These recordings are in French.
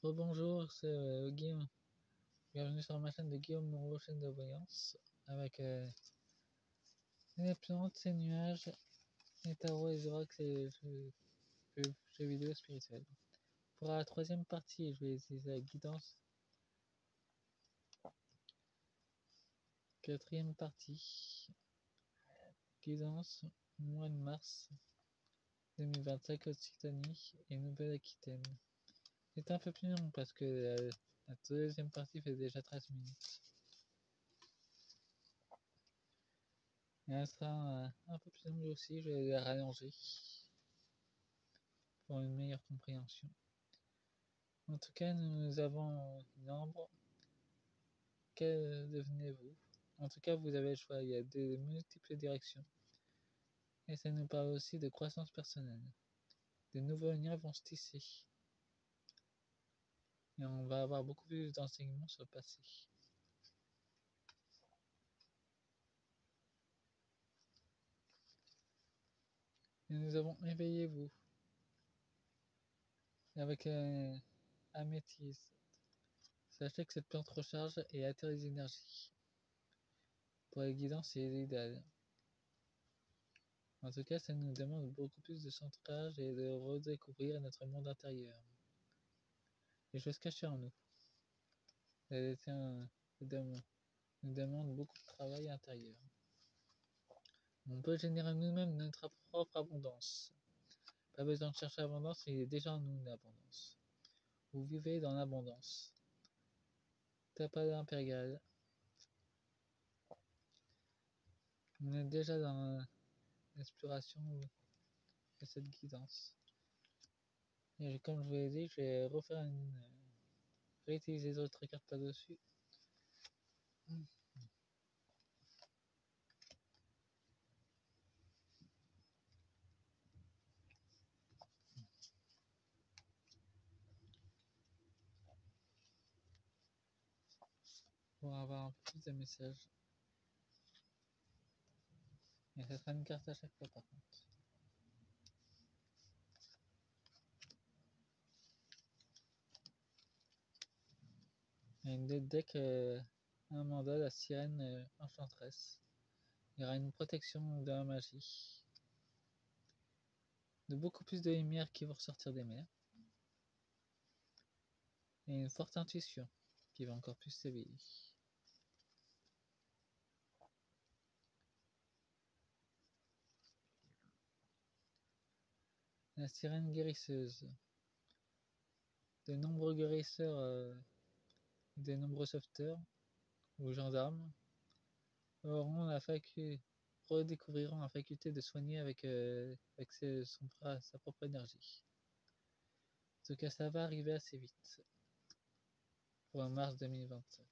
Rebonjour, c'est Guillaume. Bienvenue sur ma chaîne de Guillaume Moreau, chaîne de voyance, avec les plantes, les nuages, les tarots et les oracles et jeux vidéo spirituels. Pour la troisième partie, je vais utiliser la guidance. Quatrième partie, guidance, mois de mars 2025, Occitanie et Nouvelle-Aquitaine. C'est un peu plus long parce que la deuxième partie fait déjà 13 minutes. Et elle sera un peu plus longue aussi, je vais la rallonger pour une meilleure compréhension. En tout cas, nous avons une ombre. Quel devenez-vous? En tout cas, vous avez le choix, il y a de multiples directions. Et ça nous parle aussi de croissance personnelle. De nouveaux liens vont se tisser. Et on va avoir beaucoup plus d'enseignements sur le passé. Et nous avons éveillé-vous. Avec améthyste. Sachez que cette plante recharge et attire les énergies. Pour les guidances, c'est l'idéal. En tout cas, ça nous demande beaucoup plus de centrage et de redécouvrir notre monde intérieur. Les choses cachées en nous. Nous demande beaucoup de travail intérieur. On peut générer nous-mêmes notre propre abondance. Pas besoin de chercher l'abondance, il est déjà en nous l'abondance. Vous vivez dans l'abondance. Tapada impérial. On est déjà dans l'exploration de cette guidance. Et comme je vous l'ai dit, je vais refaire réutiliser les autres cartes par-dessus. Pour avoir un peu plus de messages. Et ça sera une carte à chaque fois par contre. Il y a une deck, un mandat, la sirène enchanteresse. Il y aura une protection de la magie. De beaucoup plus de lumière qui vont ressortir des mers. Et une forte intuition qui va encore plus s'éveiller. La sirène guérisseuse. De nombreux guérisseurs, de nombreux sauveteurs ou gendarmes redécouvriront la faculté de soigner avec sa propre énergie. En tout cas, ça va arriver assez vite pour mars 2025.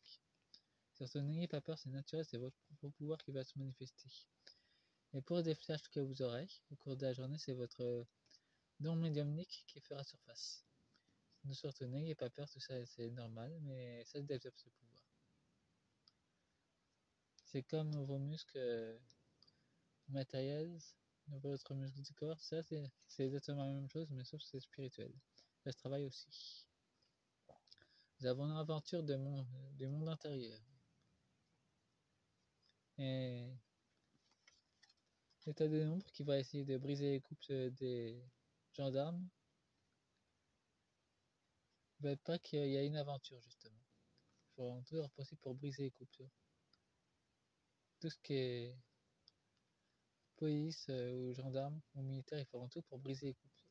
Surtout, n'ayez pas peur, c'est naturel, c'est votre propre pouvoir qui va se manifester. Et pour des flashs que vous aurez au cours de la journée, c'est votre don médiumnique qui fera surface. Surtout, n'ayez pas peur, tout ça c'est normal, mais ça développe ce pouvoir. C'est comme vos muscles matériels, votre muscle du corps, ça c'est exactement la même chose, mais sauf que c'est spirituel. Ça se travaille aussi. Nous avons une aventure du monde intérieur. Et l'état de l'ombre qui va essayer de briser les coupes des gendarmes. Ne veut pas qu'il y ait une aventure justement. Ils feront tout leur possible pour briser les coupes. Tout ce qui est police ou gendarmes ou militaires, ils feront tout pour briser les coupes.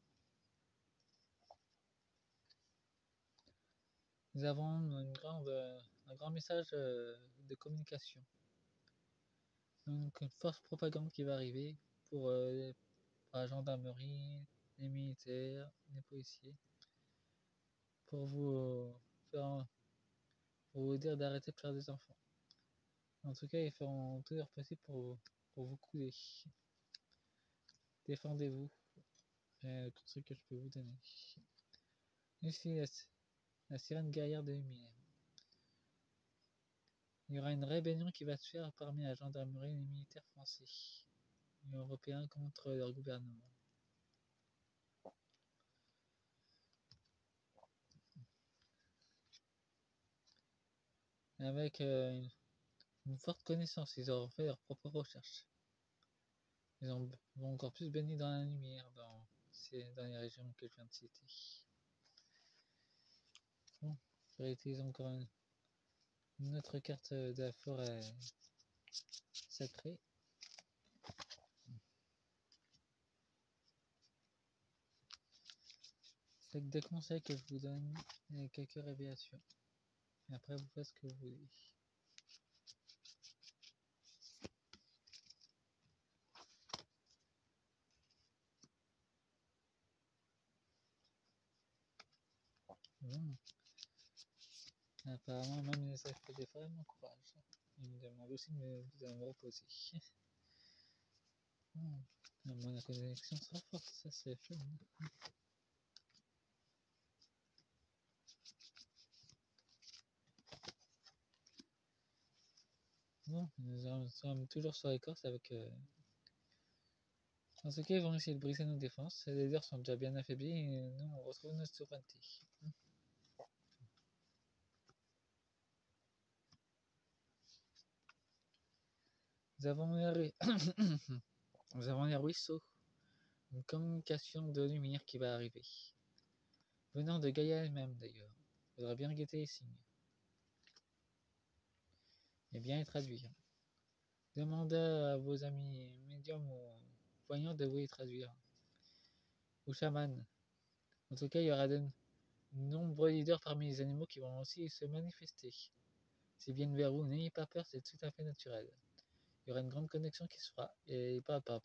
Nous avons un grand message de communication. Donc une force propagande qui va arriver pour la gendarmerie, les militaires, les policiers, pour vous dire d'arrêter de faire des enfants. En tout cas, ils feront tout leur possible pour vous couler. Défendez-vous. Le truc que je peux vous donner. Ici, la sirène guerrière de lumière. Il y aura une rébellion qui va se faire parmi la gendarmerie et les militaires français et européens contre leur gouvernement. avec une forte connaissance. Ils auront fait leurs propres recherches. Ils vont encore plus baigner dans la lumière dans les régions que je viens de citer. Bon, je réutilise encore une autre carte de la forêt sacrée. C'est des conseils que je vous donne et quelques révélations. Et après, vous faites ce que vous voulez. Bon. Apparemment, même les effets des forêts m'encouragent. Ils me demandent aussi de me reposer. Bon. La connexion sera forte, ça c'est fun. Bon, nous sommes toujours sur l'écorce avec... En ce cas, ils vont essayer de briser nos défenses. Les leaders sont déjà bien affaiblis et nous, on retrouve notre souveraineté. Nous avons Nous avons les ruisseaux. Une communication de lumière qui va arriver. Venant de Gaïa elle-même d'ailleurs. Il faudra bien guetter les signes. Et bien les traduire. Demandez à vos amis médiums ou voyants de vous les traduire. Ou chamans. En tout cas, il y aura de nombreux leaders parmi les animaux qui vont aussi se manifester. S'ils viennent vers vous, n'ayez pas peur, c'est tout à fait naturel. Il y aura une grande connexion qui se fera, et pas par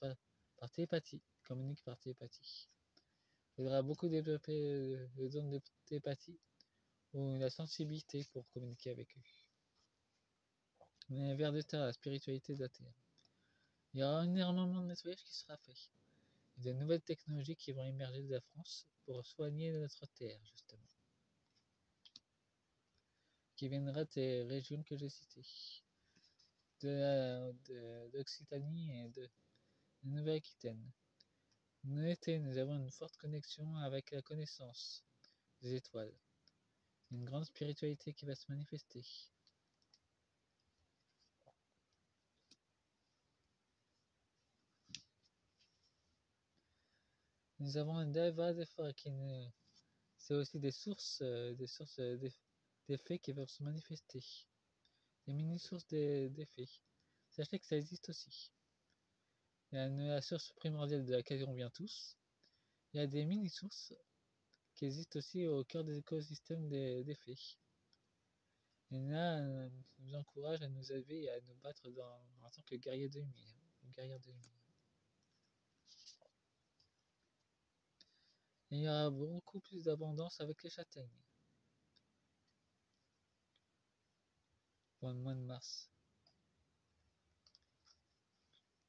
télépathie, communique par télépathie. Il faudra beaucoup développer le don de télépathie ou la sensibilité pour communiquer avec eux. Mais vers de terre, la spiritualité de la terre. Il y aura énormément de nettoyage qui sera fait. Et de nouvelles technologies qui vont émerger de la France pour soigner notre terre, justement. Qui viendra des régions que j'ai citées. D'Occitanie et de Nouvelle-Aquitaine. Nous avons une forte connexion avec la connaissance des étoiles. Une grande spiritualité qui va se manifester. Nous avons un débat des forêts qui c'est aussi des sources d'effets qui vont se manifester. Des mini-sources d'effets. Sachez que ça existe aussi. Il y a la source primordiale de laquelle on vient tous. Il y a des mini-sources qui existent aussi au cœur des écosystèmes d'effets. Et là, nous encourage à nous élever et à nous battre en tant que guerriers de lumière. Et il y aura beaucoup plus d'abondance avec les châtaignes. Pour le mois de mars.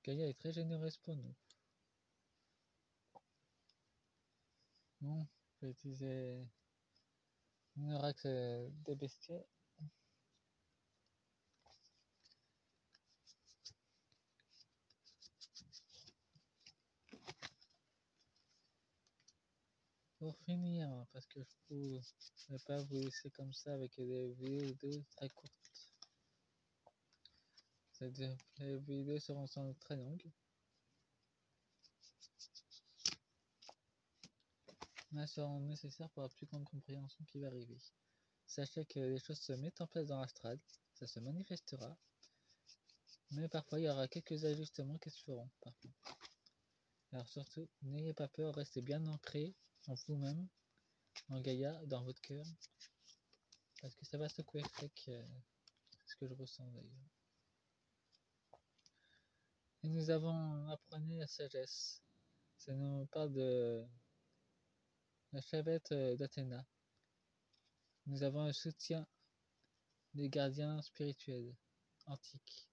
Gaïa est très généreuse pour nous. Bon, je vais utiliser une oracle des bestiaires. Pour finir, parce que je ne vais pas vous laisser comme ça avec des vidéos très courtes. Les vidéos seront sans doute très longues. Mais elles seront nécessaires pour la plus grande compréhension qui va arriver. Sachez que les choses se mettent en place dans l'astral, ça se manifestera, mais parfois il y aura quelques ajustements qui se feront. Par contre. Alors surtout, n'ayez pas peur, restez bien ancré en vous-même, en Gaïa, dans votre cœur, parce que ça va secouer avec ce que je ressens d'ailleurs. Et nous avons appris la sagesse. Ça nous parle de la chavette d'Athéna. Nous avons le soutien des gardiens spirituels antiques,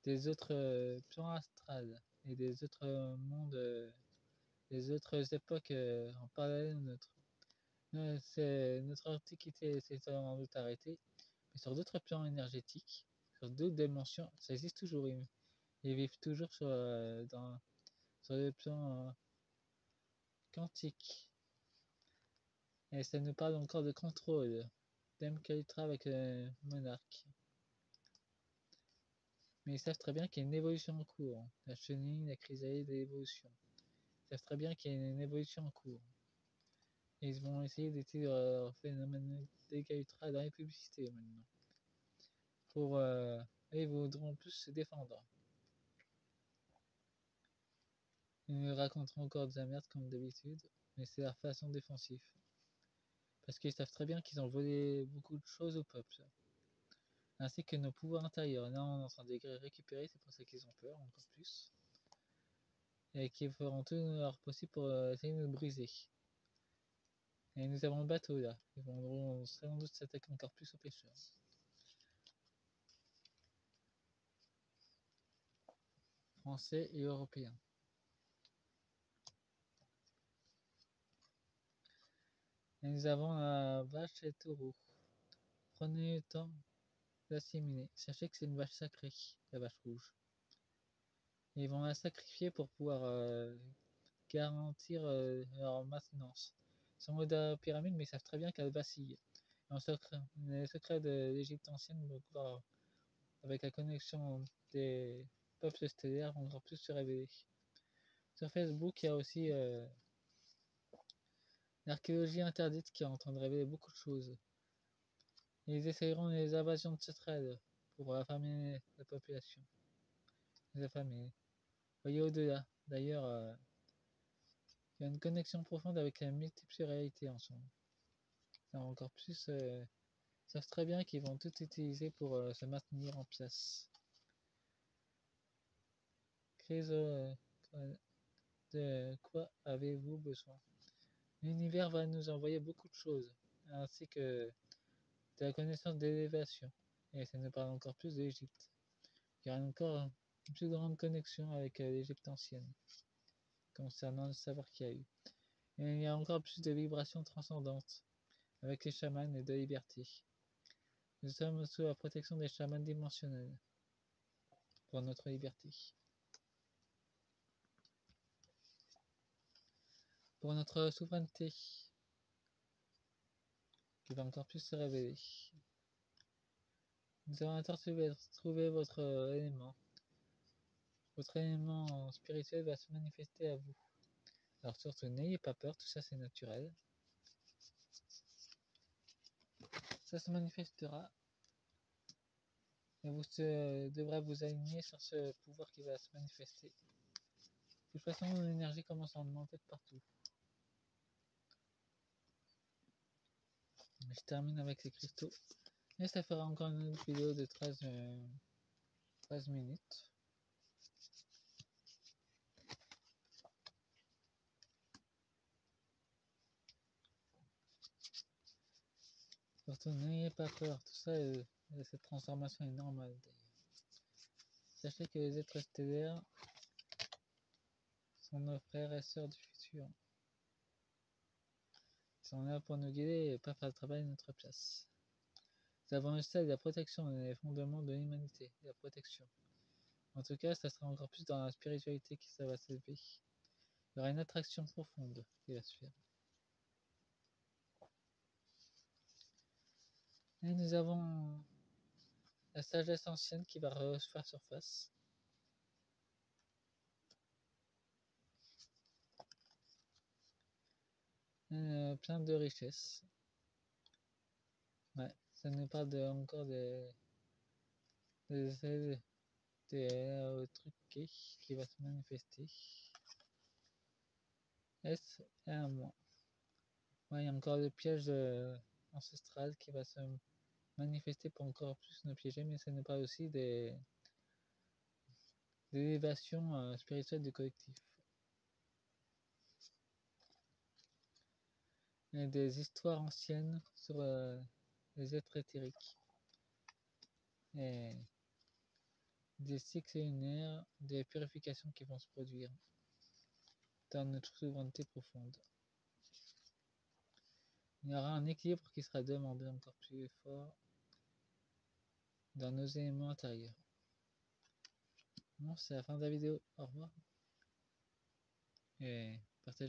des autres plans astrales et des autres mondes, des autres époques en parallèle nôtre. Notre antiquité s'est sans doute arrêtée, mais sur d'autres plans énergétiques, sur d'autres dimensions, ça existe toujours. Ils vivent toujours sur le plan quantique. Et ça nous parle encore de contrôle. d'MK Ultra avec le monarque. Mais ils savent très bien qu'il y a une évolution en cours. La chenille, la chrysalide et l'évolution. Ils savent très bien qu'il y a une évolution en cours. Et ils vont essayer d'étudier le phénomène d'MK Ultra dans les publicités maintenant. Ils voudront plus se défendre. Ils nous raconteront encore de la merde comme d'habitude, mais c'est leur façon défensive. Parce qu'ils savent très bien qu'ils ont volé beaucoup de choses au peuple. Ainsi que nos pouvoirs intérieurs. Là, on est en train de les récupérer, c'est pour ça qu'ils ont peur encore plus. Et qu'ils feront tout leur possible pour essayer de nous briser. Et nous avons le bateau là. Ils vont sans doute s'attaquer encore plus aux pêcheurs. Français et européens. Et nous avons la vache et le taureau. Prenez le temps d'assimiler. Sachez que c'est une vache sacrée, la vache rouge. Et ils vont la sacrifier pour pouvoir garantir leur maintenance. Ils sont en mode pyramide, mais ils savent très bien qu'elle vacille. Les secrets de l'Égypte ancienne vont pouvoir, avec la connexion des peuples stellaires, vont encore plus se révéler. Sur Facebook, il y a aussi l'archéologie interdite qui est en train de révéler beaucoup de choses. Ils essayeront les invasions de cette raide pour affamer la population. Les affamer. Voyez au-delà. D'ailleurs, il y a une connexion profonde avec la multiple réalité en ce moment. Alors encore plus, ils savent très bien qu'ils vont tout utiliser pour se maintenir en place. Crise de quoi avez-vous besoin? L'univers va nous envoyer beaucoup de choses, ainsi que de la connaissance d'élévation. Et ça nous parle encore plus de l'Égypte. Il y aura encore une plus grande connexion avec l'Égypte ancienne, concernant le savoir qu'il y a eu. Et il y a encore plus de vibrations transcendantes, avec les chamans et de liberté. Nous sommes sous la protection des chamans dimensionnels, pour notre liberté. Pour notre souveraineté, qui va encore plus se révéler. Nous avons trouvé votre élément. Votre élément spirituel va se manifester à vous. Alors surtout, n'ayez pas peur, tout ça c'est naturel. Ça se manifestera. Et vous devrez vous aligner sur ce pouvoir qui va se manifester. De toute façon, l'énergie commence à augmenter de partout. Je termine avec les cristaux. Et ça fera encore une autre vidéo de 13 minutes. Surtout, n'ayez pas peur. Tout ça, cette transformation est normale d'ailleurs. Sachez que les êtres stellaires sont nos frères et sœurs du futur. Ils sont là pour nous guider et pas faire le travail à notre place. Nous avons le stade de la protection et les fondements de l'humanité, de la protection. En tout cas, ça sera encore plus dans la spiritualité que ça va s'élever. Il y aura une attraction profonde qui va se faire. Et nous avons la sagesse ancienne qui va refaire surface. Plein de richesses. Ouais, ça nous parle encore des trucs qui va se manifester. Est-ce un mois? Ouais, il y a encore le piège ancestral qui va se manifester pour encore plus nous piéger, mais ça nous parle aussi des élévations spirituelles du collectif. Et des histoires anciennes sur les êtres éthériques. Et des cycles lunaires, des purifications qui vont se produire dans notre souveraineté profonde. Il y aura un équilibre qui sera demandé encore plus fort dans nos éléments intérieurs. Bon, c'est la fin de la vidéo. Au revoir. Et partagez.